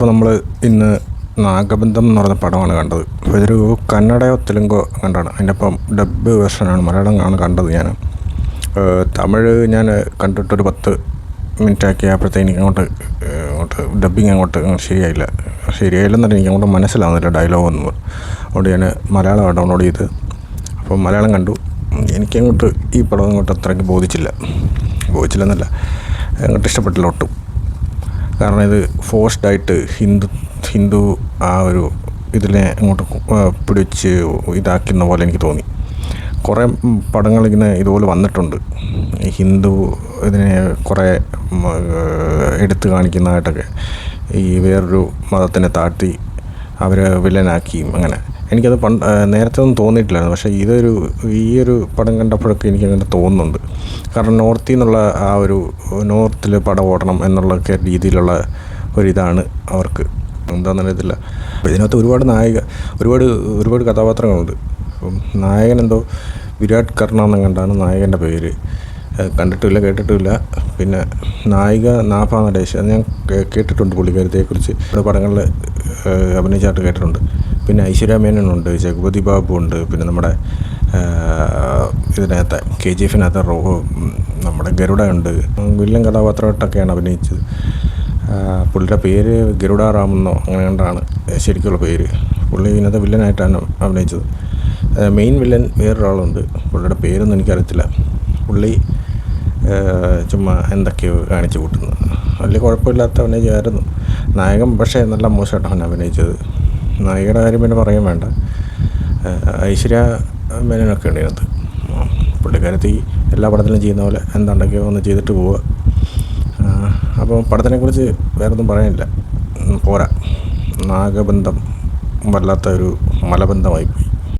അപ്പോൾ നമ്മൾ ഇന്ന് നാഗബന്ധം എന്ന് പറഞ്ഞ പടമാണ് കണ്ടത്. അപ്പോൾ ഇതൊരു കന്നഡയോ തെലുങ്കോ കണ്ടാണ്. അതിൻ്റെ ഒപ്പം ഡബ് വേർഷനാണ്, മലയാളം കണ്ടത് ഞാൻ. തമിഴ് ഞാൻ കണ്ടിട്ടൊരു 10 മിനിറ്റ് ആക്കിയപ്പോഴത്തേക്ക് എനിക്ക് അങ്ങോട്ട് ഡബ്ബിങ് അങ്ങോട്ട് ശരിയായില്ലെന്നല്ല, എനിക്ക് അങ്ങോട്ട് മനസ്സിലാവുന്നില്ല ഡയലോഗൊന്നും. അതുകൊണ്ട് ഞാൻ മലയാളം ഡൗൺലോഡ് ചെയ്ത് അപ്പോൾ മലയാളം കണ്ടു. എനിക്കങ്ങോട്ട് ഈ പടം അങ്ങോട്ട് അത്രയ്ക്ക് ബോധിച്ചില്ലെന്നല്ല, അങ്ങോട്ട് ഇഷ്ടപ്പെട്ടില്ല ഒട്ടും. കാരണം ഇത് ഫോഴ്സ്ഡായിട്ട് ഹിന്ദു ആ ഒരു ഇതിനെ അങ്ങോട്ട് പിടിച്ച് ഇതാക്കുന്ന പോലെ എനിക്ക് തോന്നി. കുറേ പടങ്ങളിങ്ങനെ ഇതുപോലെ വന്നിട്ടുണ്ട്, ഈ ഹിന്ദു ഇതിനെ കുറേ എടുത്തു കാണിക്കുന്നതായിട്ടൊക്കെ. ഈ വേറൊരു മതത്തിനെ താഴ്ത്തി അവരെ വില്ലനാക്കിയും അങ്ങനെ. എനിക്കത് നേരത്തെ ഒന്നും തോന്നിയിട്ടില്ലായിരുന്നു. പക്ഷേ ഈ ഒരു പടം കണ്ടപ്പോഴൊക്കെ എനിക്കങ്ങനെ തോന്നുന്നുണ്ട്. കാരണം നോർത്തിൽ നിന്നുള്ള ആ ഒരു നോർത്തിൽ പടം ഓടണം എന്നുള്ളൊക്കെ രീതിയിലുള്ള ഒരിതാണ് അവർക്ക്, എന്താണെന്നറിയത്തില്ല. അപ്പോൾ ഇതിനകത്ത് ഒരുപാട് കഥാപാത്രങ്ങളുണ്ട്. അപ്പം നായകൻ എന്തോ വിരാട് കർണ എന്നെങ്ങാണ്ടാണ് നായകൻ്റെ പേര്. കണ്ടിട്ടില്ല, കേട്ടിട്ടുമില്ല. പിന്നെ നായിക നാഭ നടേശ്, അത് ഞാൻ കേട്ടിട്ടുണ്ട് പുള്ളിക്കാരത്തെക്കുറിച്ച്. പടങ്ങളിൽ അഭിനയിച്ചായിട്ട് കേട്ടിട്ടുണ്ട്. പിന്നെ ഐശ്വര്യ മേനോനുണ്ട്, ജഗപതി ബാബു ഉണ്ട്, പിന്നെ നമ്മുടെ ഇതിനകത്ത് KGF-നകത്ത് നമ്മുടെ ഗരുഡ ഉണ്ട്. വില്ലൻ കഥാപാത്രമായിട്ടൊക്കെയാണ് അഭിനയിച്ചത്. പുള്ളിയുടെ പേര് ഗരുഡ റാമെന്നോ അങ്ങനെ കണ്ടാണ് ശരിക്കുള്ള പേര്. പുള്ളി ഇതിനകത്ത് വില്ലനായിട്ടാണ് അഭിനയിച്ചത്. മെയിൻ വില്ലൻ വേറൊരാളുണ്ട്, പുള്ളിയുടെ പേരൊന്നും എനിക്കറിയത്തില്ല. പുള്ളി ചുമ്മാ എന്തൊക്കെയോ കാണിച്ചു കൂട്ടുന്നത്, വലിയ കുഴപ്പമില്ലാത്ത അഭിനയിച്ചായിരുന്നു. നായകൻ പക്ഷേ നല്ല മോശമായിട്ടാണ് അഭിനയിച്ചത്. നായികയുടെ കാര്യം പിന്നെ പറയാൻ വേണ്ട. ഐശ്വര്യ മേനോനൊക്കെ ഉണ്ട് ഇതിനകത്ത്. പുള്ളിക്കാരത്തി എല്ലാ പടത്തിലും ചെയ്യുന്ന പോലെ എന്താണ്ടൊക്കെയോ ഒന്ന് ചെയ്തിട്ട് പോവുക. അപ്പോൾ പടത്തിനെക്കുറിച്ച് വേറൊന്നും പറയാനില്ല, പോരാ. നാഗബന്ധം വല്ലാത്ത ഒരു മലബന്ധമായിപ്പോയി.